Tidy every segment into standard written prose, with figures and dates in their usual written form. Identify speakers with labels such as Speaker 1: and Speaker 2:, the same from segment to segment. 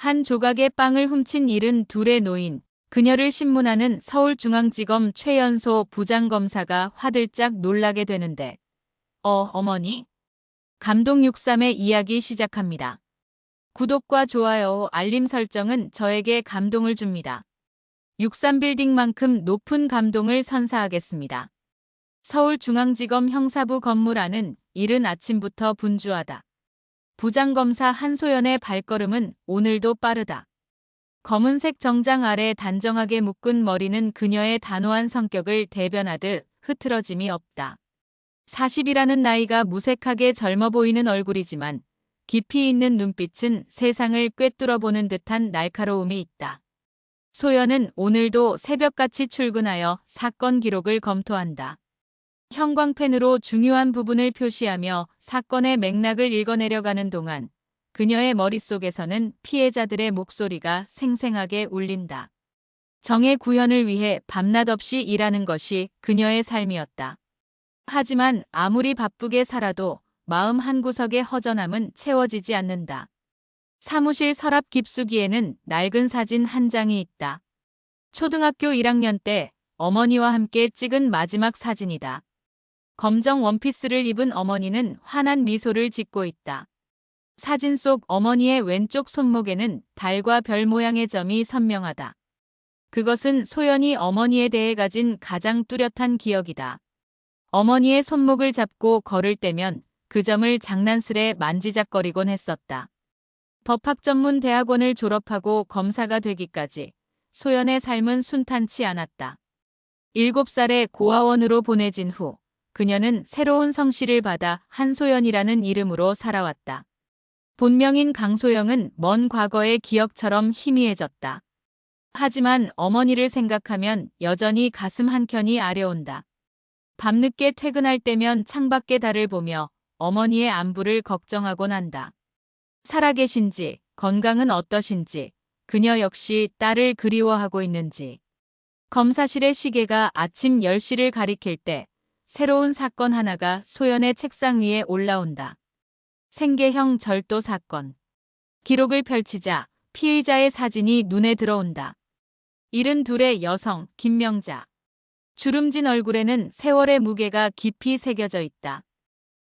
Speaker 1: 한 조각의 빵을 훔친 72의 노인, 그녀를 신문하는 서울중앙지검 최연소 부장검사가 화들짝 놀라게 되는데, 어머니? 감동 63의 이야기 시작합니다. 구독과 좋아요, 알림 설정은 저에게 감동을 줍니다. 63빌딩만큼 높은 감동을 선사하겠습니다. 서울중앙지검 형사부 건물 안은 이른 아침부터 분주하다. 부장검사 한소연의 발걸음은 오늘도 빠르다. 검은색 정장 아래 단정하게 묶은 머리는 그녀의 단호한 성격을 대변하듯 흐트러짐이 없다. 40이라는 나이가 무색하게 젊어 보이는 얼굴이지만 깊이 있는 눈빛은 세상을 꿰뚫어보는 듯한 날카로움이 있다. 소연은 오늘도 새벽같이 출근하여 사건 기록을 검토한다. 형광펜으로 중요한 부분을 표시하며 사건의 맥락을 읽어내려가는 동안 그녀의 머릿속에서는 피해자들의 목소리가 생생하게 울린다. 정의 구현을 위해 밤낮 없이 일하는 것이 그녀의 삶이었다. 하지만 아무리 바쁘게 살아도 마음 한구석의 허전함은 채워지지 않는다. 사무실 서랍 깊숙이에는 낡은 사진 한 장이 있다. 초등학교 1학년 때 어머니와 함께 찍은 마지막 사진이다. 검정 원피스를 입은 어머니는 환한 미소를 짓고 있다. 사진 속 어머니의 왼쪽 손목에는 달과 별 모양의 점이 선명하다. 그것은 소연이 어머니에 대해 가진 가장 뚜렷한 기억이다. 어머니의 손목을 잡고 걸을 때면 그 점을 장난스레 만지작거리곤 했었다. 법학전문대학원을 졸업하고 검사가 되기까지 소연의 삶은 순탄치 않았다. 7살에 고아원으로 보내진 후 그녀는 새로운 성씨를 받아 한소연이라는 이름으로 살아왔다. 본명인 강소영은 먼 과거의 기억처럼 희미해졌다. 하지만 어머니를 생각하면 여전히 가슴 한켠이 아려온다. 밤늦게 퇴근할 때면 창밖의 달을 보며 어머니의 안부를 걱정하곤 한다. 살아계신지, 건강은 어떠신지, 그녀 역시 딸을 그리워하고 있는지. 검사실의 시계가 아침 10시를 가리킬 때 새로운 사건 하나가 소연의 책상 위에 올라온다. 생계형 절도 사건. 기록을 펼치자 피의자의 사진이 눈에 들어온다. 72의 여성 김명자. 주름진 얼굴에는 세월의 무게가 깊이 새겨져 있다.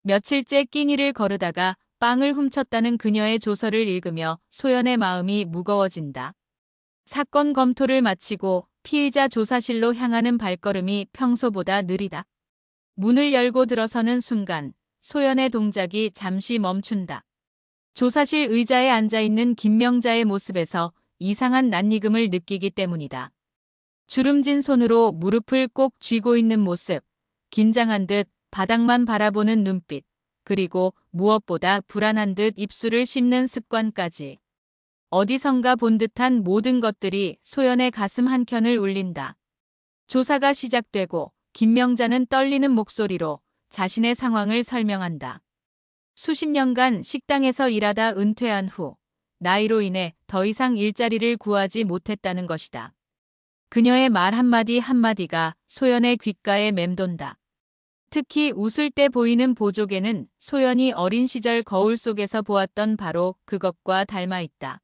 Speaker 1: 며칠째 끼니를 거르다가 빵을 훔쳤다는 그녀의 조서를 읽으며 소연의 마음이 무거워진다. 사건 검토를 마치고 피의자 조사실로 향하는 발걸음이 평소보다 느리다. 문을 열고 들어서는 순간 소연의 동작이 잠시 멈춘다. 조사실 의자에 앉아있는 김명자의 모습에서 이상한 낯익음을 느끼기 때문이다. 주름진 손으로 무릎을 꼭 쥐고 있는 모습, 긴장한 듯 바닥만 바라보는 눈빛, 그리고 무엇보다 불안한 듯 입술을 씹는 습관까지. 어디선가 본 듯한 모든 것들이 소연의 가슴 한켠을 울린다. 조사가 시작되고 김명자는 떨리는 목소리로 자신의 상황을 설명한다. 수십 년간 식당에서 일하다 은퇴한 후 나이로 인해 더 이상 일자리를 구하지 못했다는 것이다. 그녀의 말 한마디 한마디가 소연의 귓가에 맴돈다. 특히 웃을 때 보이는 보조개는 소연이 어린 시절 거울 속에서 보았던 바로 그것과 닮아 있다.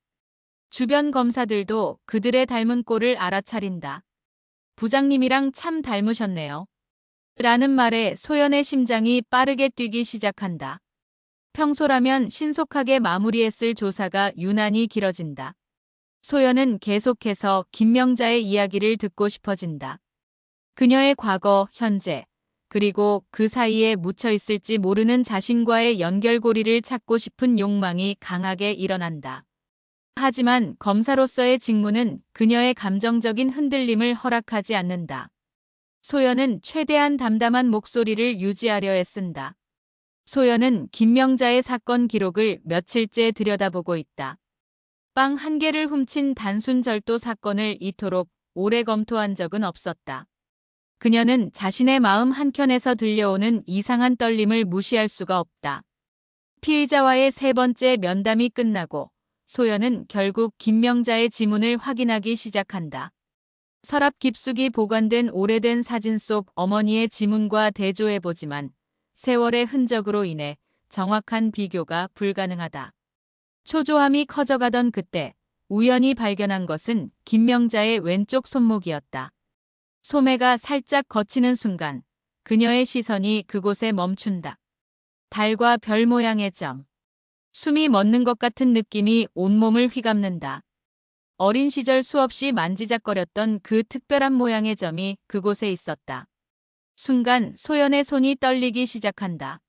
Speaker 1: 주변 검사들도 그들의 닮은 꼴을 알아차린다. 부장님이랑 참 닮으셨네요. 라는 말에 소연의 심장이 빠르게 뛰기 시작한다. 평소라면 신속하게 마무리했을 조사가 유난히 길어진다. 소연은 계속해서 김명자의 이야기를 듣고 싶어진다. 그녀의 과거, 현재, 그리고 그 사이에 묻혀 있을지 모르는 자신과의 연결고리를 찾고 싶은 욕망이 강하게 일어난다. 하지만 검사로서의 직무는 그녀의 감정적인 흔들림을 허락하지 않는다. 소연은 최대한 담담한 목소리를 유지하려 애쓴다. 소연은 김명자의 사건 기록을 며칠째 들여다보고 있다. 빵 한 개를 훔친 단순 절도 사건을 이토록 오래 검토한 적은 없었다. 그녀는 자신의 마음 한켠에서 들려오는 이상한 떨림을 무시할 수가 없다. 피의자와의 세 번째 면담이 끝나고 소연은 결국 김명자의 지문을 확인하기 시작한다. 서랍 깊숙이 보관된 오래된 사진 속 어머니의 지문과 대조해보지만 세월의 흔적으로 인해 정확한 비교가 불가능하다. 초조함이 커져가던 그때 우연히 발견한 것은 김명자의 왼쪽 손목이었다. 소매가 살짝 걷히는 순간 그녀의 시선이 그곳에 멈춘다. 달과 별 모양의 점. 숨이 멎는 것 같은 느낌이 온몸을 휘감는다. 어린 시절 수없이 만지작거렸던 그 특별한 모양의 점이 그곳에 있었다. 순간 소연의 손이 떨리기 시작한다.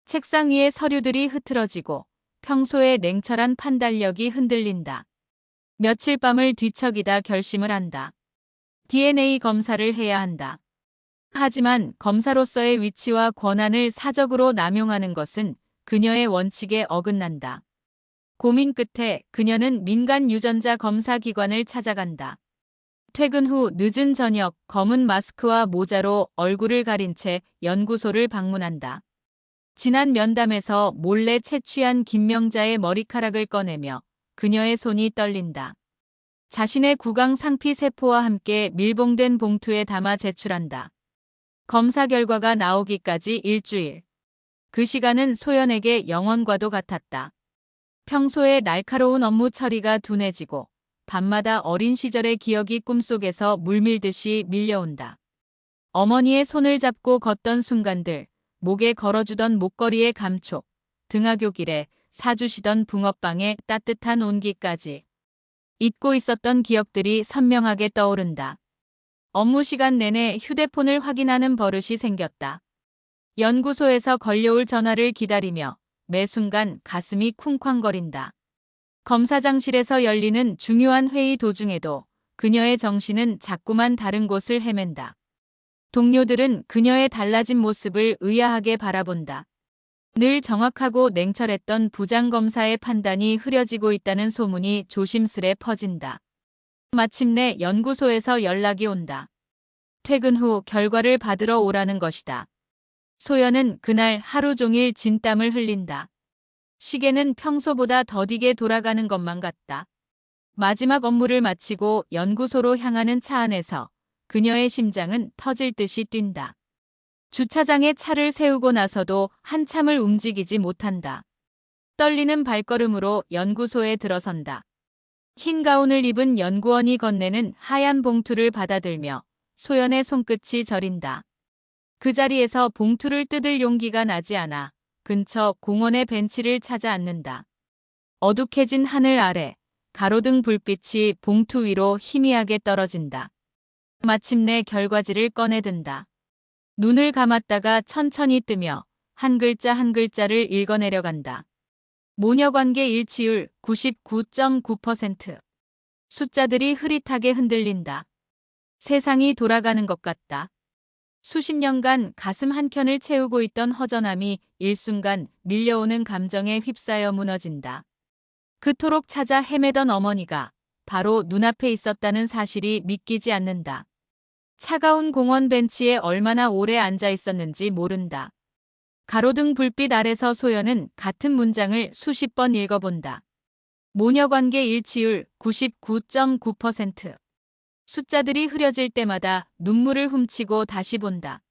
Speaker 1: 책상 위의 서류들이 흐트러지고 평소의 냉철한 판단력이 흔들린다. 며칠 밤을 뒤척이다 결심을 한다. DNA 검사를 해야 한다. 하지만 검사로서의 위치와 권한을 사적으로 남용하는 것은 그녀의 원칙에 어긋난다. 고민 끝에 그녀는 민간 유전자 검사 기관을 찾아간다. 퇴근 후 늦은 저녁 검은 마스크와 모자로 얼굴을 가린 채 연구소를 방문한다. 지난 면담에서 몰래 채취한 김명자의 머리카락을 꺼내며 그녀의 손이 떨린다. 자신의 구강 상피 세포와 함께 밀봉된 봉투에 담아 제출한다. 검사 결과가 나오기까지 일주일. 그 시간은 소연에게 영원과도 같았다. 평소에 날카로운 업무 처리가 둔해지고 밤마다 어린 시절의 기억이 꿈속에서 물밀듯이 밀려온다. 어머니의 손을 잡고 걷던 순간들, 목에 걸어주던 목걸이의 감촉, 등하교 길에 사주시던 붕어빵의 따뜻한 온기까지. 잊고 있었던 기억들이 선명하게 떠오른다. 업무 시간 내내 휴대폰을 확인하는 버릇이 생겼다. 연구소에서 걸려올 전화를 기다리며 매 순간 가슴이 쿵쾅거린다. 검사장실에서 열리는 중요한 회의 도중에도 그녀의 정신은 자꾸만 다른 곳을 헤맨다. 동료들은 그녀의 달라진 모습을 의아하게 바라본다. 늘 정확하고 냉철했던 부장검사의 판단이 흐려지고 있다는 소문이 조심스레 퍼진다. 마침내 연구소에서 연락이 온다. 퇴근 후 결과를 받으러 오라는 것이다. 소연은 그날 하루 종일 진땀을 흘린다. 시계는 평소보다 더디게 돌아가는 것만 같다. 마지막 업무를 마치고 연구소로 향하는 차 안에서 그녀의 심장은 터질 듯이 뛴다. 주차장에 차를 세우고 나서도 한참을 움직이지 못한다. 떨리는 발걸음으로 연구소에 들어선다. 흰 가운을 입은 연구원이 건네는 하얀 봉투를 받아들며 소연의 손끝이 저린다. 그 자리에서 봉투를 뜯을 용기가 나지 않아 근처 공원의 벤치를 찾아 앉는다. 어둑해진 하늘 아래 가로등 불빛이 봉투 위로 희미하게 떨어진다. 마침내 결과지를 꺼내든다. 눈을 감았다가 천천히 뜨며 한 글자 한 글자를 읽어내려간다. 모녀관계 일치율 99.9%. 숫자들이 흐릿하게 흔들린다. 세상이 돌아가는 것 같다. 수십 년간 가슴 한켠을 채우고 있던 허전함이 일순간 밀려오는 감정에 휩싸여 무너진다. 그토록 찾아 헤매던 어머니가 바로 눈앞에 있었다는 사실이 믿기지 않는다. 차가운 공원 벤치에 얼마나 오래 앉아 있었는지 모른다. 가로등 불빛 아래서 소연은 같은 문장을 수십 번 읽어본다. 모녀관계 일치율 99.9%. 숫자들이 흐려질 때마다 눈물을 훔치고 다시 본다.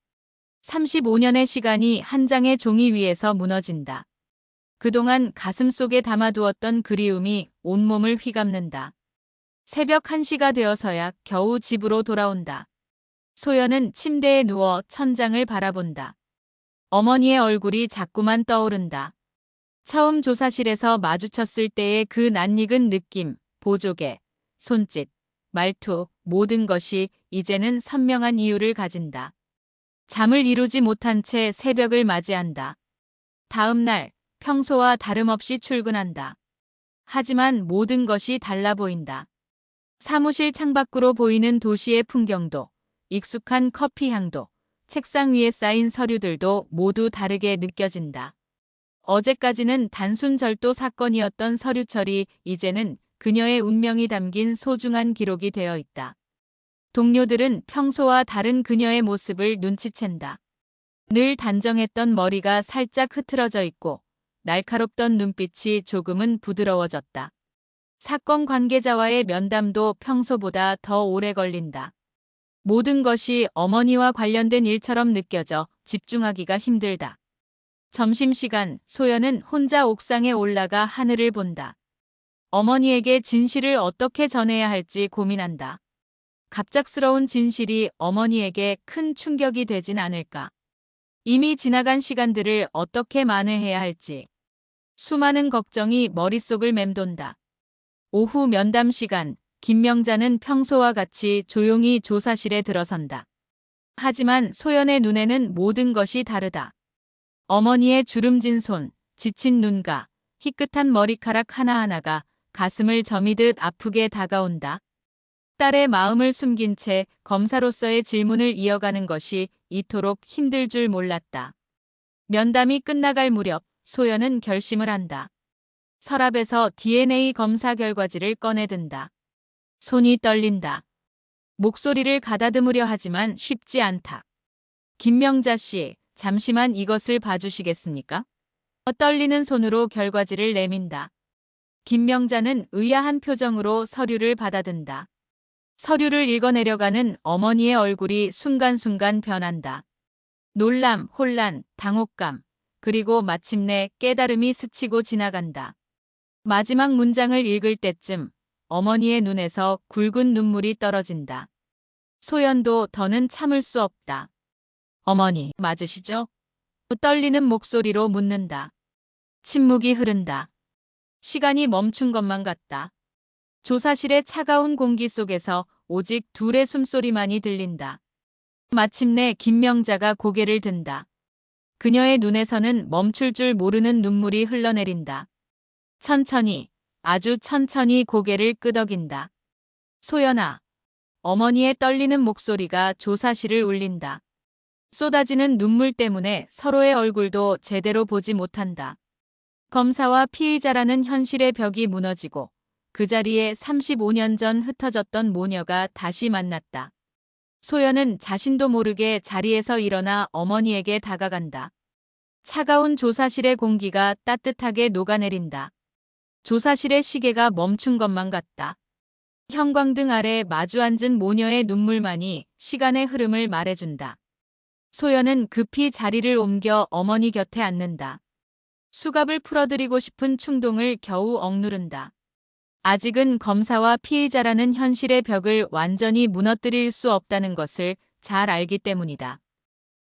Speaker 1: 35년의 시간이 한 장의 종이 위에서 무너진다. 그동안 가슴속에 담아두었던 그리움이 온몸을 휘감는다. 새벽 1시가 되어서야 겨우 집으로 돌아온다. 소연은 침대에 누워 천장을 바라본다. 어머니의 얼굴이 자꾸만 떠오른다. 처음 조사실에서 마주쳤을 때의 그 낯익은 느낌, 보조개, 손짓, 말투, 모든 것이 이제는 선명한 이유를 가진다. 잠을 이루지 못한 채 새벽을 맞이한다. 다음 날 평소와 다름없이 출근한다. 하지만 모든 것이 달라 보인다. 사무실 창밖으로 보이는 도시의 풍경도, 익숙한 커피 향도, 책상 위에 쌓인 서류들도 모두 다르게 느껴진다. 어제까지는 단순 절도 사건이었던 서류 처리, 이제는 그녀의 운명이 담긴 소중한 기록이 되어 있다. 동료들은 평소와 다른 그녀의 모습을 눈치챈다. 늘 단정했던 머리가 살짝 흐트러져 있고 날카롭던 눈빛이 조금은 부드러워졌다. 사건 관계자와의 면담도 평소보다 더 오래 걸린다. 모든 것이 어머니와 관련된 일처럼 느껴져 집중하기가 힘들다. 점심시간 소연은 혼자 옥상에 올라가 하늘을 본다. 어머니에게 진실을 어떻게 전해야 할지 고민한다. 갑작스러운 진실이 어머니에게 큰 충격이 되진 않을까. 이미 지나간 시간들을 어떻게 만회해야 할지. 수많은 걱정이 머릿속을 맴돈다. 오후 면담 시간, 김명자는 평소와 같이 조용히 조사실에 들어선다. 하지만 소연의 눈에는 모든 것이 다르다. 어머니의 주름진 손, 지친 눈가, 희끗한 머리카락 하나하나가 가슴을 저미듯 아프게 다가온다. 딸의 마음을 숨긴 채 검사로서의 질문을 이어가는 것이 이토록 힘들 줄 몰랐다. 면담이 끝나갈 무렵 소연은 결심을 한다. 서랍에서 DNA 검사 결과지를 꺼내든다. 손이 떨린다. 목소리를 가다듬으려 하지만 쉽지 않다. 김명자 씨, 잠시만 이것을 봐주시겠습니까? 떨리는 손으로 결과지를 내민다. 김명자는 의아한 표정으로 서류를 받아든다. 서류를 읽어내려가는 어머니의 얼굴이 순간순간 변한다. 놀람, 혼란, 당혹감, 그리고 마침내 깨달음이 스치고 지나간다. 마지막 문장을 읽을 때쯤 어머니의 눈에서 굵은 눈물이 떨어진다. 소연도 더는 참을 수 없다. 어머니, 맞으시죠? 떨리는 목소리로 묻는다. 침묵이 흐른다. 시간이 멈춘 것만 같다. 조사실의 차가운 공기 속에서 오직 둘의 숨소리만이 들린다. 마침내 김명자가 고개를 든다. 그녀의 눈에서는 멈출 줄 모르는 눈물이 흘러내린다. 천천히, 아주 천천히 고개를 끄덕인다. 소연아. 어머니의 떨리는 목소리가 조사실을 울린다. 쏟아지는 눈물 때문에 서로의 얼굴도 제대로 보지 못한다. 검사와 피의자라는 현실의 벽이 무너지고 그 자리에 35년 전 흩어졌던 모녀가 다시 만났다. 소연은 자신도 모르게 자리에서 일어나 어머니에게 다가간다. 차가운 조사실의 공기가 따뜻하게 녹아내린다. 조사실의 시계가 멈춘 것만 같다. 형광등 아래 마주 앉은 모녀의 눈물만이 시간의 흐름을 말해준다. 소연은 급히 자리를 옮겨 어머니 곁에 앉는다. 수갑을 풀어드리고 싶은 충동을 겨우 억누른다. 아직은 검사와 피의자라는 현실의 벽을 완전히 무너뜨릴 수 없다는 것을 잘 알기 때문이다.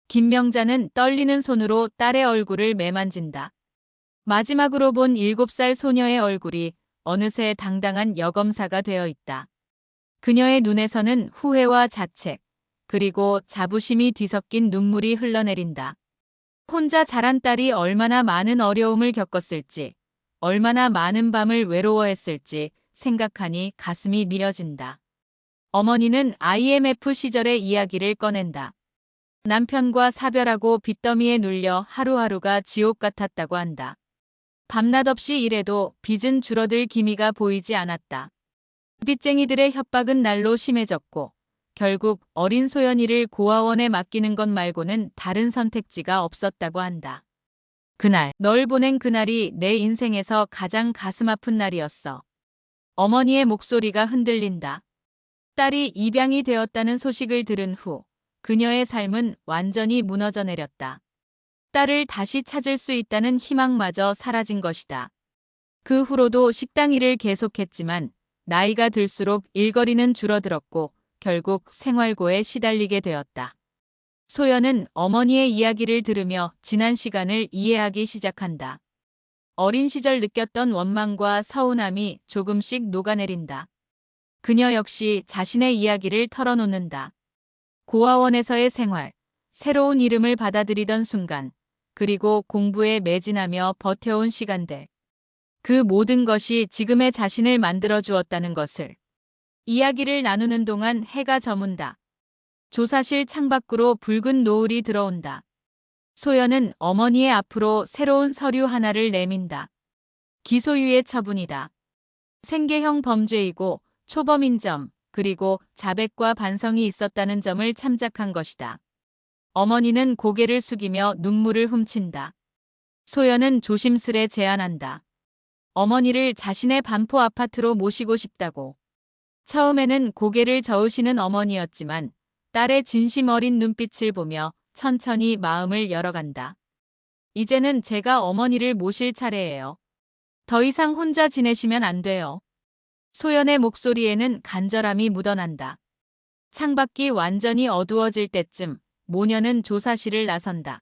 Speaker 1: 김명자는 떨리는 손으로 딸의 얼굴을 매만진다. 마지막으로 본 7살 소녀의 얼굴이 어느새 당당한 여검사가 되어 있다. 그녀의 눈에서는 후회와 자책, 그리고 자부심이 뒤섞인 눈물이 흘러내린다. 혼자 자란 딸이 얼마나 많은 어려움을 겪었을지, 얼마나 많은 밤을 외로워했을지 생각하니 가슴이 미어진다. 어머니는 IMF 시절의 이야기를 꺼낸다. 남편과 사별하고 빚더미에 눌려 하루하루가 지옥 같았다고 한다. 밤낮 없이 일해도 빚은 줄어들 기미가 보이지 않았다. 빚쟁이들의 협박은 날로 심해졌고 결국 어린 소연이를 고아원에 맡기는 것 말고는 다른 선택지가 없었다고 한다. 그날, 널 보낸 그날이 내 인생에서 가장 가슴 아픈 날이었어. 어머니의 목소리가 흔들린다. 딸이 입양이 되었다는 소식을 들은 후 그녀의 삶은 완전히 무너져 내렸다. 딸을 다시 찾을 수 있다는 희망마저 사라진 것이다. 그 후로도 식당 일을 계속했지만 나이가 들수록 일거리는 줄어들었고 결국 생활고에 시달리게 되었다. 소연은 어머니의 이야기를 들으며 지난 시간을 이해하기 시작한다. 어린 시절 느꼈던 원망과 서운함이 조금씩 녹아내린다. 그녀 역시 자신의 이야기를 털어놓는다. 고아원에서의 생활, 새로운 이름을 받아들이던 순간, 그리고 공부에 매진하며 버텨온 시간들. 그 모든 것이 지금의 자신을 만들어 주었다는 것을. 이야기를 나누는 동안 해가 저문다. 조사실 창밖으로 붉은 노을이 들어온다. 소연은 어머니의 앞으로 새로운 서류 하나를 내민다. 기소유예 처분이다. 생계형 범죄이고 초범인 점, 그리고 자백과 반성이 있었다는 점을 참작한 것이다. 어머니는 고개를 숙이며 눈물을 훔친다. 소연은 조심스레 제안한다. 어머니를 자신의 반포 아파트로 모시고 싶다고. 처음에는 고개를 저으시는 어머니였지만 딸의 진심 어린 눈빛을 보며 천천히 마음을 열어간다. 이제는 제가 어머니를 모실 차례예요. 더 이상 혼자 지내시면 안 돼요. 소연의 목소리에는 간절함이 묻어난다. 창밖이 완전히 어두워질 때쯤 모녀는 조사실을 나선다.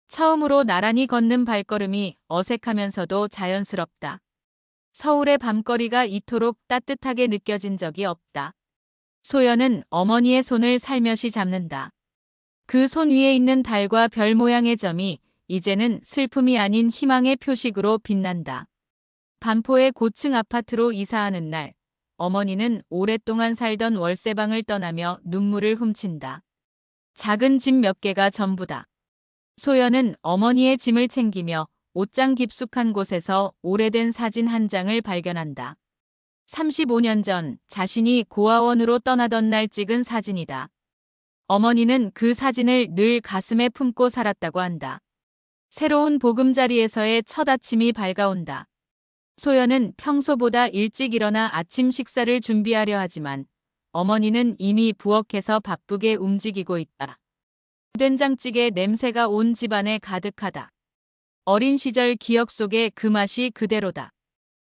Speaker 1: 처음으로 나란히 걷는 발걸음이 어색하면서도 자연스럽다. 서울의 밤거리가 이토록 따뜻하게 느껴진 적이 없다. 소연은 어머니의 손을 살며시 잡는다. 그 손 위에 있는 달과 별 모양의 점이 이제는 슬픔이 아닌 희망의 표식으로 빛난다. 반포의 고층 아파트로 이사하는 날, 어머니는 오랫동안 살던 월세방을 떠나며 눈물을 훔친다. 작은 집 몇 개가 전부다. 소연은 어머니의 짐을 챙기며 옷장 깊숙한 곳에서 오래된 사진 한 장을 발견한다. 35년 전 자신이 고아원으로 떠나던 날 찍은 사진이다. 어머니는 그 사진을 늘 가슴에 품고 살았다고 한다. 새로운 보금자리에서의 첫 아침이 밝아온다. 소연은 평소보다 일찍 일어나 아침 식사를 준비하려 하지만 어머니는 이미 부엌에서 바쁘게 움직이고 있다. 된장찌개 냄새가 온 집안에 가득하다. 어린 시절 기억 속에 그 맛이 그대로다.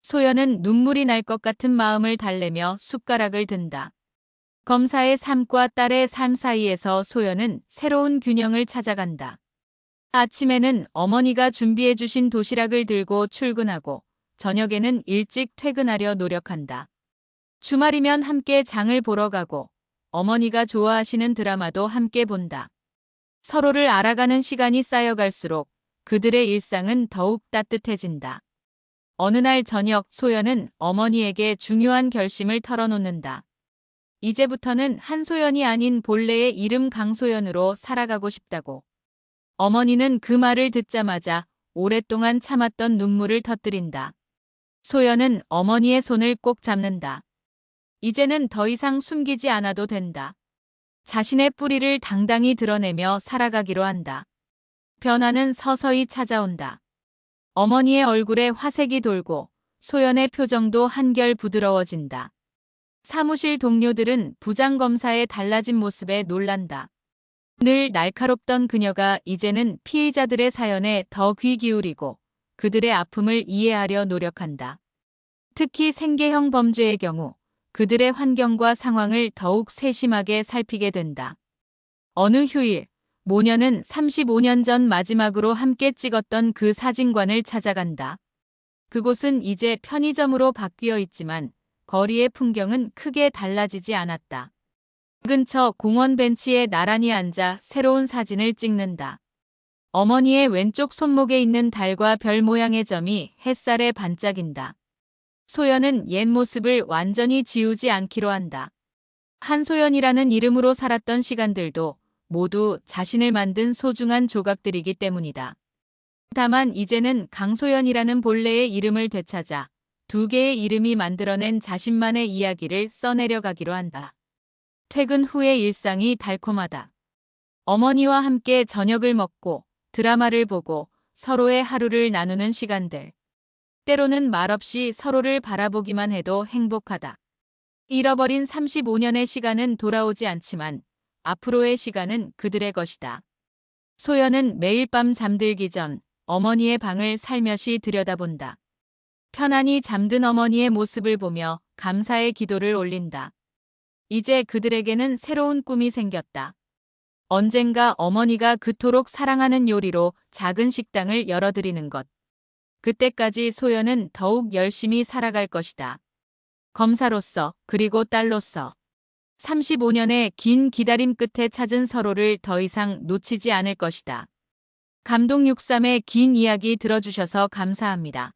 Speaker 1: 소연은 눈물이 날 것 같은 마음을 달래며 숟가락을 든다. 검사의 삶과 딸의 삶 사이에서 소연은 새로운 균형을 찾아간다. 아침에는 어머니가 준비해 주신 도시락을 들고 출근하고 저녁에는 일찍 퇴근하려 노력한다. 주말이면 함께 장을 보러 가고 어머니가 좋아하시는 드라마도 함께 본다. 서로를 알아가는 시간이 쌓여갈수록 그들의 일상은 더욱 따뜻해진다. 어느 날 저녁 소연은 어머니에게 중요한 결심을 털어놓는다. 이제부터는 한소연이 아닌 본래의 이름 강소연으로 살아가고 싶다고. 어머니는 그 말을 듣자마자 오랫동안 참았던 눈물을 터뜨린다. 소연은 어머니의 손을 꼭 잡는다. 이제는 더 이상 숨기지 않아도 된다. 자신의 뿌리를 당당히 드러내며 살아가기로 한다. 변화는 서서히 찾아온다. 어머니의 얼굴에 화색이 돌고 소연의 표정도 한결 부드러워진다. 사무실 동료들은 부장검사의 달라진 모습에 놀란다. 늘 날카롭던 그녀가 이제는 피의자들의 사연에 더 귀 기울이고 그들의 아픔을 이해하려 노력한다. 특히 생계형 범죄의 경우 그들의 환경과 상황을 더욱 세심하게 살피게 된다. 어느 휴일, 모녀는 35년 전 마지막으로 함께 찍었던 그 사진관을 찾아간다. 그곳은 이제 편의점으로 바뀌어 있지만 거리의 풍경은 크게 달라지지 않았다. 근처 공원 벤치에 나란히 앉아 새로운 사진을 찍는다. 어머니의 왼쪽 손목에 있는 달과 별 모양의 점이 햇살에 반짝인다. 소연은 옛 모습을 완전히 지우지 않기로 한다. 한소연이라는 이름으로 살았던 시간들도 모두 자신을 만든 소중한 조각들이기 때문이다. 다만 이제는 강소연이라는 본래의 이름을 되찾아 두 개의 이름이 만들어낸 자신만의 이야기를 써내려가기로 한다. 퇴근 후의 일상이 달콤하다. 어머니와 함께 저녁을 먹고 드라마를 보고 서로의 하루를 나누는 시간들. 때로는 말없이 서로를 바라보기만 해도 행복하다. 잃어버린 35년의 시간은 돌아오지 않지만 앞으로의 시간은 그들의 것이다. 소연은 매일 밤 잠들기 전 어머니의 방을 살며시 들여다본다. 편안히 잠든 어머니의 모습을 보며 감사의 기도를 올린다. 이제 그들에게는 새로운 꿈이 생겼다. 언젠가 어머니가 그토록 사랑하는 요리로 작은 식당을 열어드리는 것. 그때까지 소연은 더욱 열심히 살아갈 것이다. 검사로서 그리고 딸로서. 35년의 긴 기다림 끝에 찾은 서로를 더 이상 놓치지 않을 것이다. 감동63의 긴 이야기 들어주셔서 감사합니다.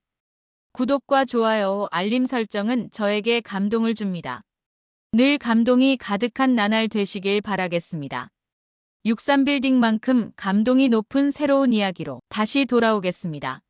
Speaker 1: 구독과 좋아요, 알림 설정은 저에게 감동을 줍니다. 늘 감동이 가득한 나날 되시길 바라겠습니다. 63빌딩만큼 감동이 높은 새로운 이야기로 다시 돌아오겠습니다.